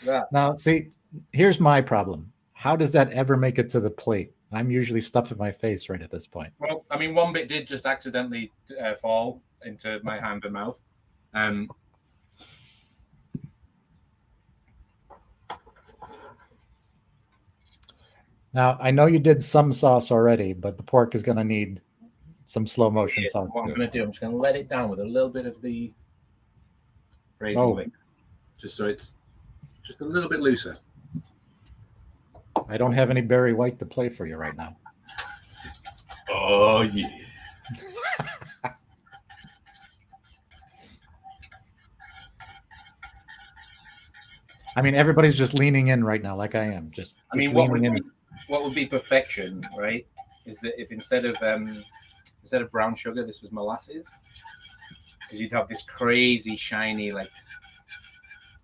Yeah. Now, see, here's my problem. How does that ever make it to the plate? I'm usually stuffing my face right at this point. Well, I mean, one bit did just accidentally fall into my hand and mouth. Now, I know you did some sauce already, but the pork is going to need some slow motion sauce. What I'm going to do, I'm just going to let it down with a little bit of the braising liquor, just so it's just a little bit looser. I don't have any Barry White to play for you right now. Oh, yeah. I mean, everybody's just leaning in right now, like I am. What would be perfection, right? Is that if instead of brown sugar, this was molasses, because you'd have this crazy, shiny, like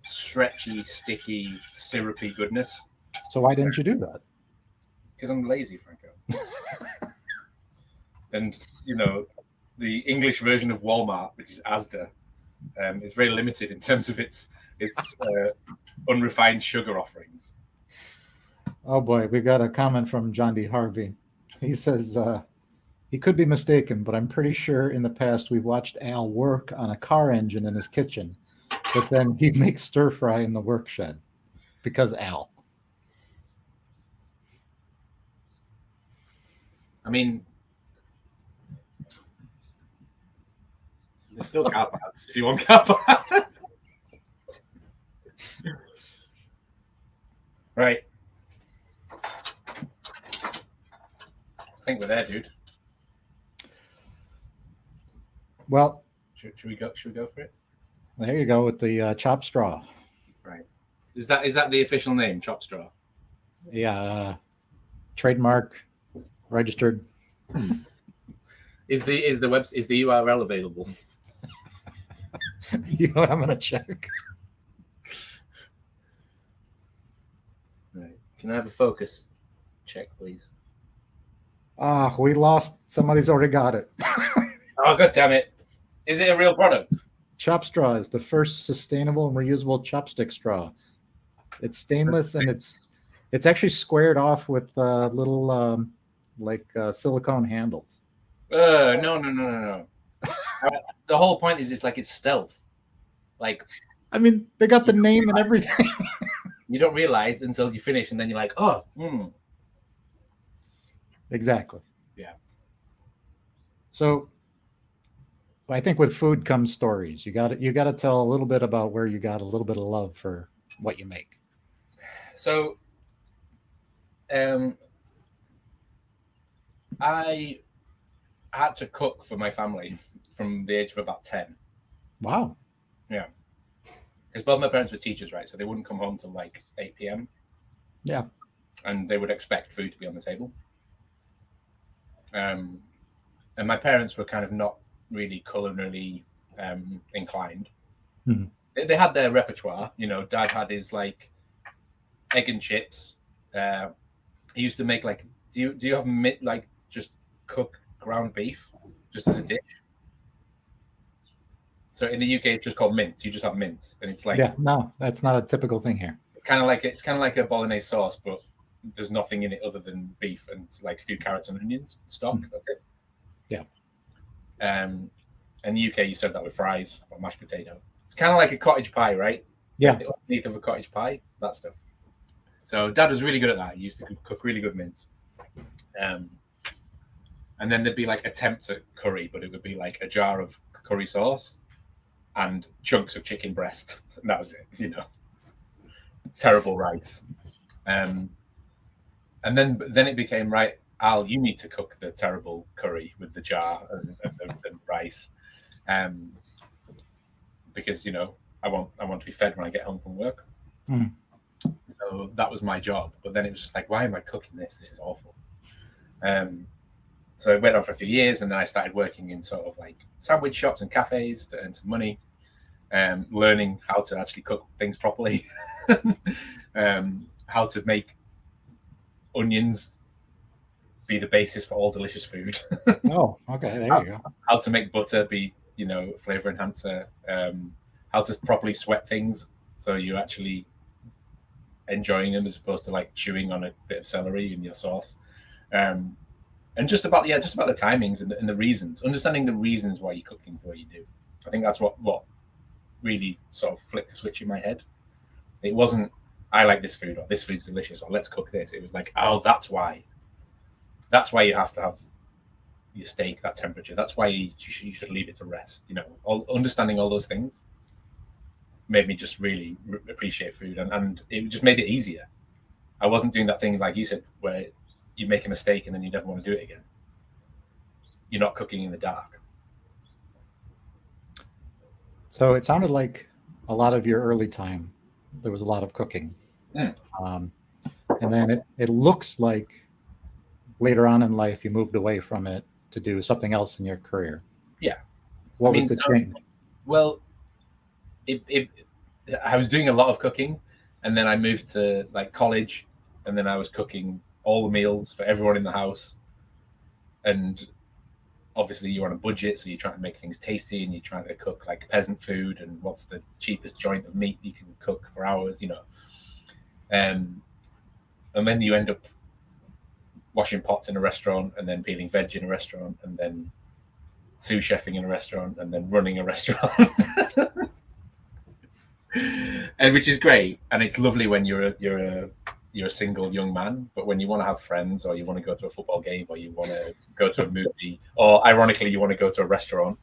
stretchy, sticky, syrupy goodness. So why didn't you do that? Because I'm lazy, Franco. And the English version of Walmart, which is Asda, is very limited in terms of its unrefined sugar offerings. Oh boy, we got a comment from John D. Harvey. He says he could be mistaken, but I'm pretty sure in the past we've watched Al work on a car engine in his kitchen, but then he'd make stir fry in the work shed. because Al. I mean, there's still carpaths if you want carpaths. Right. I think we're there, dude. Well, should we go for it? There you go with the chop straw. Right. Is that the official name, chop straw? Yeah. Trademark, registered. Is the URL available? You know what? I'm gonna check. Right. Can I have a focus check, please? We lost. Somebody's already got it. Oh, god damn it. Is it a real product? Chop straw is the first sustainable and reusable chopstick straw. It's stainless and it's actually squared off with little silicone handles. No. The whole point is it's stealth. Like, I mean, they got the name and everything. You don't realize until you finish, and then you're like, oh. Exactly. Yeah. So I think with food comes stories. You got to tell a little bit about where you got a little bit of love for what you make. So, I had to cook for my family from the age of about 10. Wow. Yeah. Because both my parents were teachers, right? So they wouldn't come home till like 8 p.m. Yeah. And they would expect food to be on the table. And my parents were kind of not really culinarily inclined. Mm-hmm. They had their repertoire. You know, Dad had his like egg and chips. He used to make like, do you have like just cook ground beef just as a dish? So in the UK, it's just called mince. You just have mince, and it's like no, that's not a typical thing here. It's kind of like a bolognese sauce, but there's nothing in it other than beef and it's like a few carrots and onions, stock. That's it. Yeah. In the UK, you serve that with fries or mashed potato. It's kind of like a cottage pie, right? Yeah. Like the underneath of a cottage pie, that stuff. So Dad was really good at that. He used to cook really good mince. And then there'd be like attempts at curry, but it would be like a jar of curry sauce and chunks of chicken breast. And that was it, you know. Terrible rice. And then it became, right, Al, you need to cook the terrible curry with the jar and rice. Because, you know, I want to be fed when I get home from work. Mm. So that was my job. But then it was just like, why am I cooking this? This is awful. So it went on for a few years, and then I started working in sort of like sandwich shops and cafes to earn some money, learning how to actually cook things properly, how to make onions be the basis for all delicious food. Oh, okay, there you go. How to make butter be, you know, flavor enhancer. How to properly sweat things so you're actually enjoying them as opposed to like chewing on a bit of celery in your sauce. And just about the timings and the reasons, understanding the reasons why you cook things the way you do. I think that's what really sort of flicked the switch in my head. It wasn't, I like this food, or this food's delicious, or let's cook this. It was like, oh, that's why you have to have your steak that temperature. That's why you should leave it to rest. You know, understanding all those things made me just really appreciate food, and it just made it easier. I wasn't doing that thing like you said where you make a mistake and then you never want to do it again. You're not cooking in the dark. So it sounded like a lot of your early time, there was a lot of cooking. Mm. And then it looks like later on in life, you moved away from it to do something else in your career. Yeah. What was the change? Well, I was doing a lot of cooking, and then I moved to like college, and then I was cooking all the meals for everyone in the house. And obviously you're on a budget, so you're trying to make things tasty, and you're trying to cook like peasant food and what's the cheapest joint of meat you can cook for hours, you know. And then you end up washing pots in a restaurant, and then peeling veg in a restaurant, and then sous chefing in a restaurant, and then running a restaurant. and which is great, and it's lovely when you're a single young man. But when you want to have friends, or you want to go to a football game, or you want to go to a movie, or ironically you want to go to a restaurant,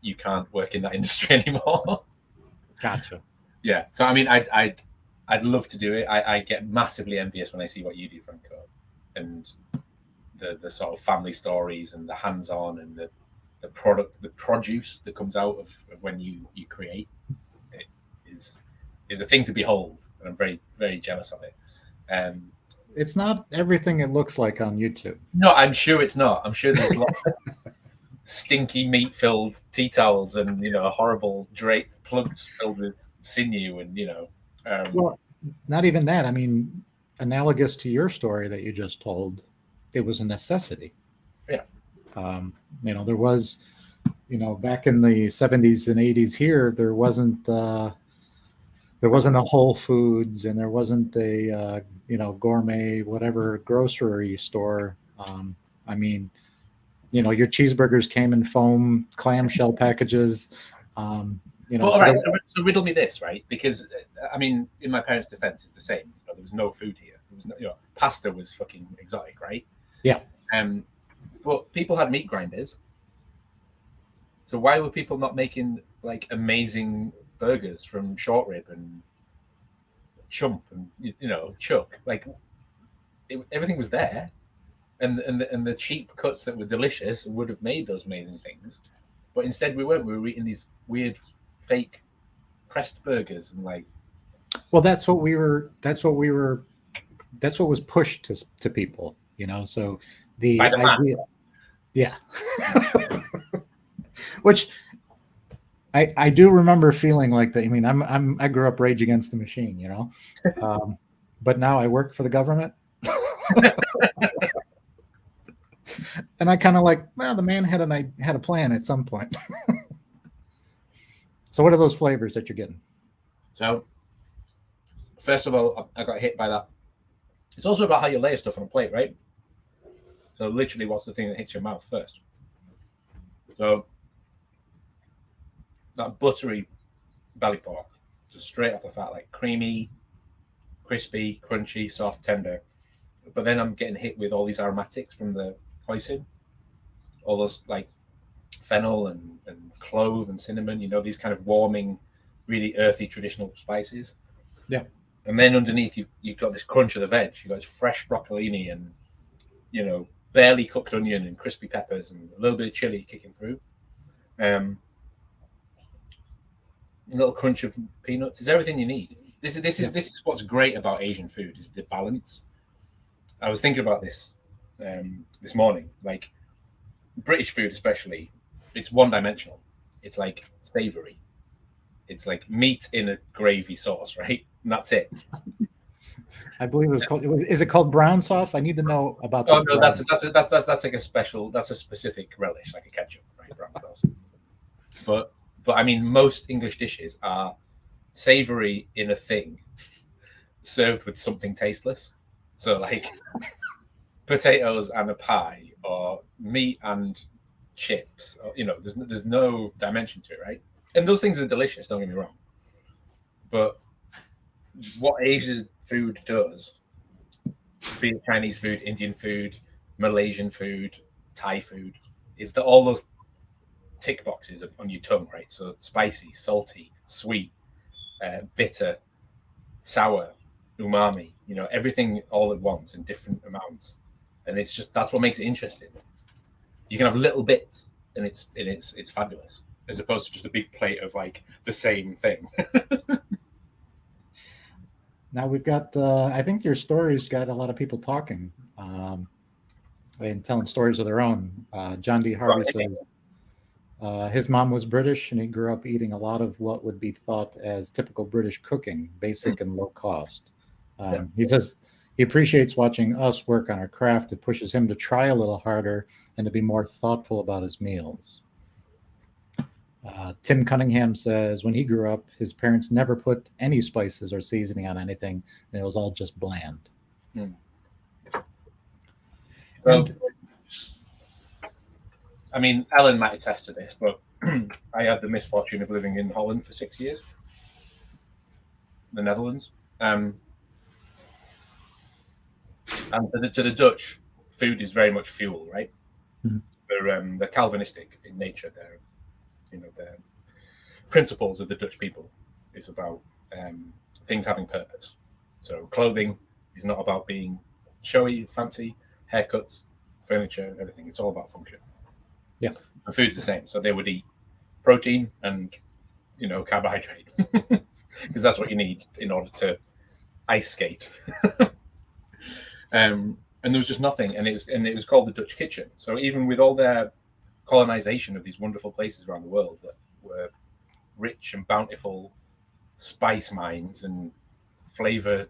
you can't work in that industry anymore. Gotcha. Yeah, so I mean, I'd love to do it. I get massively envious when I see what you do, Franco, and the sort of family stories and the hands-on and the produce that comes out of when you create. It is a thing to behold, and I'm very, very jealous of it. It's not everything it looks like on YouTube. No, I'm sure it's not. I'm sure there's lots of stinky meat-filled tea towels and horrible drape plugs filled with sinew and Well, not even that. I mean, analogous to your story that you just told, it was a necessity. Yeah. There was, back in the 70s and 80s here, there wasn't a Whole Foods, and there wasn't a gourmet whatever grocery store. I mean, your cheeseburgers came in foam clamshell packages. All right, so riddle me this, right? Because I mean, in my parents' defense, it's the same. There was no food here. There was no, pasta was fucking exotic, right? Yeah. But people had meat grinders. So why were people not making like amazing burgers from short rib and chump and chuck? Like everything was there, and the cheap cuts that were delicious would have made those amazing things. But instead, we weren't. We were eating these weird, fake pressed burgers and like. Well, that's what was pushed to people, So the idea, yeah. Which I do remember feeling like that. I mean, I grew up Rage Against the Machine, but now I work for the government. And I kind of like, well, the man had a plan at some point. So what are those flavors that you're getting? So, first of all, I got hit by that. It's also about how you lay stuff on a plate, right? So literally, what's the thing that hits your mouth first? So that buttery belly pork, just straight off the fat, like creamy, crispy, crunchy, soft, tender. But then I'm getting hit with all these aromatics from the hoisin, all those like fennel and clove and cinnamon, these kind of warming, really earthy traditional spices. Yeah. And then underneath you've got this crunch of the veg. You've got this fresh broccolini and barely cooked onion and crispy peppers and a little bit of chili kicking through. A little crunch of peanuts. It's everything you need. This is what's great about Asian food, is the balance. I was thinking about this this morning. Like British food, especially, it's one-dimensional. It's like savory. It's like meat in a gravy sauce, right? And that's it. I believe it was called. Is it called brown sauce? I need to know about this. Oh no, that's like a special. That's a specific relish, like a ketchup, right? Brown sauce. But I mean, most English dishes are savory in a thing, served with something tasteless. So like potatoes and a pie, or meat and chips. Or, there's no dimension to it, right? And those things are delicious. Don't get me wrong. But what Asian food does, be it Chinese food, Indian food, Malaysian food, Thai food, is that all those tick boxes on your tongue, right? So spicy, salty, sweet, bitter, sour, umami, everything all at once in different amounts. And it's just, that's what makes it interesting. You can have little bits and it's fabulous, as opposed to just a big plate of like the same thing. Now we've got, I think your story's got a lot of people talking and telling stories of their own. John D. Harvey says his mom was British and he grew up eating a lot of what would be thought as typical British cooking, basic and low cost. He says he appreciates watching us work on our craft. It pushes him to try a little harder and to be more thoughtful about his meals. Tim Cunningham says when he grew up, his parents never put any spices or seasoning on anything, and it was all just bland. And, I mean, Ellen might attest to this, but I had the misfortune of living in Holland for 6 years. the Netherlands. And to the Dutch, food is very much fuel, right? Mhm. They're Calvinistic in nature. The principles of the Dutch people is about things having purpose. So clothing is not about being showy, fancy, haircuts, furniture, everything. It's all about function. Yeah. And food's the same. So they would eat protein and carbohydrate because that's what you need in order to ice skate. And there was just nothing, and it was called the Dutch kitchen. So even with all their colonization of these wonderful places around the world that were rich and bountiful spice mines and flavor,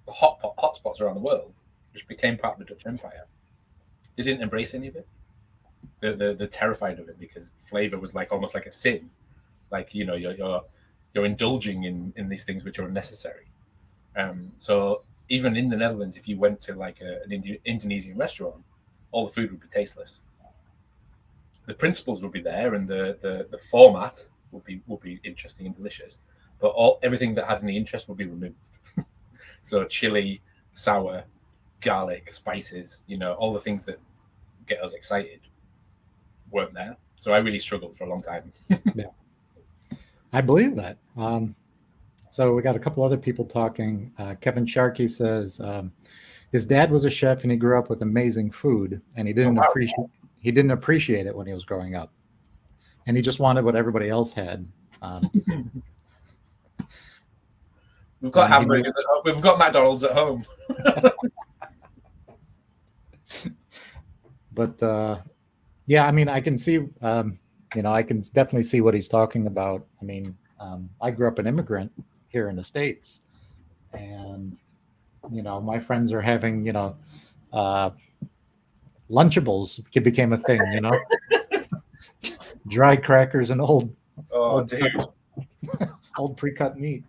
hotspots around the world, which became part of the Dutch Empire. They didn't embrace any of it. They're terrified of it because flavor was almost like a sin. Like you're indulging in these things which are unnecessary. So even in the Netherlands, if you went to an Indonesian restaurant, all the food would be tasteless. The principles would be there, and the format would be interesting and delicious, but everything that had any interest would be removed. So chili, sour, garlic, spices, all the things that get us excited weren't there. So I really struggled for a long time. Yeah, I believe that. So we got a couple other people talking. Kevin Sharkey says his dad was a chef and he grew up with amazing food, and he didn't appreciate it when he was growing up, and he just wanted what everybody else had. We've got hamburgers at home. We've got McDonald's at home. But yeah, I mean, I can see, I can definitely see what he's talking about. I mean, I grew up an immigrant here in the States, and my friends are having Lunchables became a thing, dry crackers and old pre-cut meat.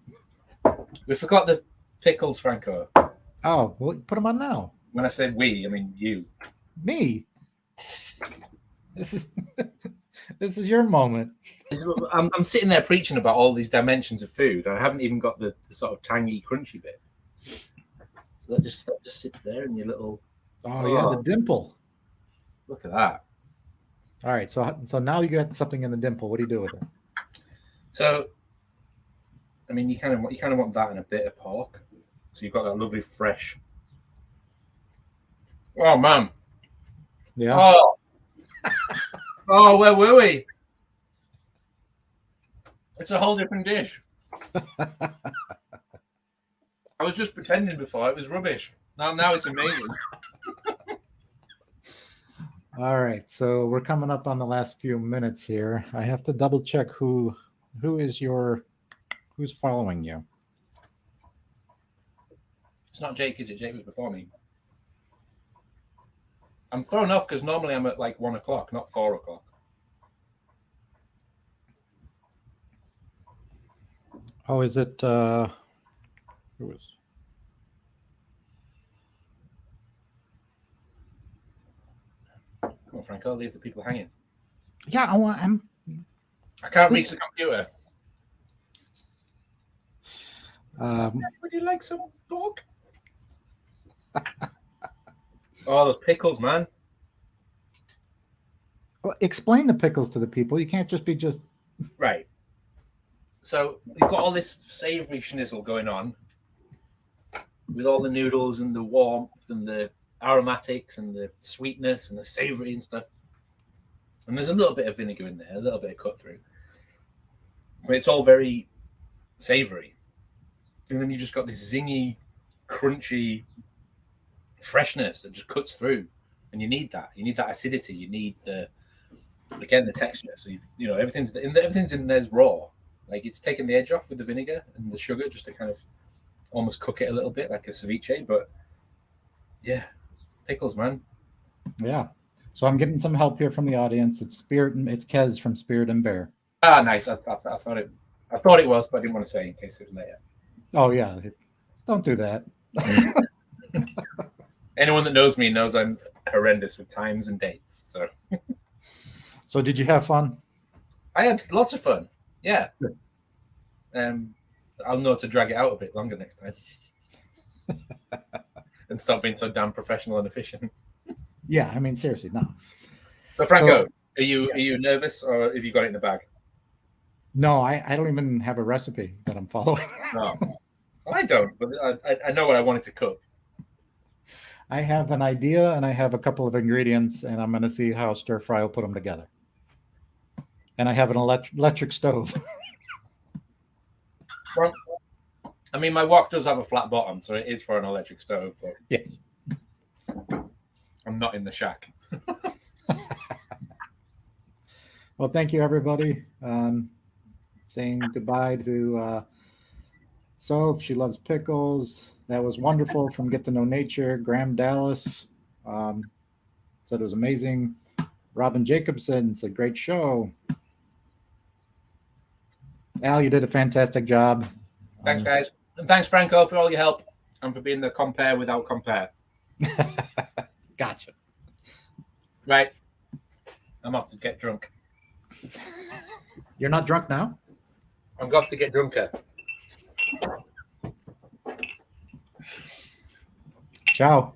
We forgot the pickles, Franco. Oh, well, put them on now. When I say we, I mean you. Me. This is your moment. I'm sitting there preaching about all these dimensions of food. I haven't even got the sort of tangy, crunchy bit. So that just sits there in your little. Oh yeah, the dimple. Look at that. All right, so now you got something in the dimple. What do you do with it? So, I mean, you kind of want that and a bit of pork. So you've got that lovely fresh. Oh man. Yeah. Oh, where were we? It's a whole different dish. I was just pretending before. It was rubbish. Now it's amazing. All right, so we're coming up on the last few minutes here. I have to double check who's following you. It's not Jake, is it? Jake was before me. I'm thrown off because normally I'm at 1 o'clock, not 4 o'clock. Oh, is it? Who is? Come on, Franco, leave the people hanging. Yeah, I can't reach the computer. Would you like some pork? Oh, those pickles, man. Well, explain the pickles to the people. You can't just be right. So you've got all this savory schnizzle going on with all the noodles and the warmth and the aromatics and the sweetness and the savory and stuff. And there's a little bit of vinegar in there, a little bit of cut through. But it's all very savory. And then you just got this zingy, crunchy freshness that just cuts through. And you need that. You need that acidity. You need the texture. So everything's in there's raw. It's taken the edge off with the vinegar and the sugar just to kind of almost cook it a little bit like a ceviche. But yeah, pickles, man. Yeah. So I'm getting some help here from the audience. It's Kez from Spirit and Bear. Ah, nice. I thought it was, but I didn't want to say in case it was later. Oh yeah, don't do that. Anyone that knows me knows I'm horrendous with times and dates. So did you have fun? I had lots of fun. Yeah. I'll know to drag it out a bit longer next time. And stop being so damn professional and efficient. Yeah, I mean, seriously, no. So Franco, are you nervous, or have you got it in the bag? No, I don't even have a recipe that I'm following. No, I don't. But I know what I wanted to cook. I have an idea and I have a couple of ingredients, and I'm going to see how stir fry will put them together. And I have an electric stove. Well, I mean, my wok does have a flat bottom, so it is for an electric stove. But yeah, I'm not in the shack. Well, thank you, everybody. Saying goodbye to Soph. She loves pickles. That was wonderful from Get to Know Nature. Graham Dallas said it was amazing. Robin Jacobson said, great show. Al, you did a fantastic job. Thanks, guys. And thanks, Franco, for all your help and for being the compare without compare. Gotcha. Right. I'm off to get drunk. You're not drunk now? I'm off to get drunker. Ciao.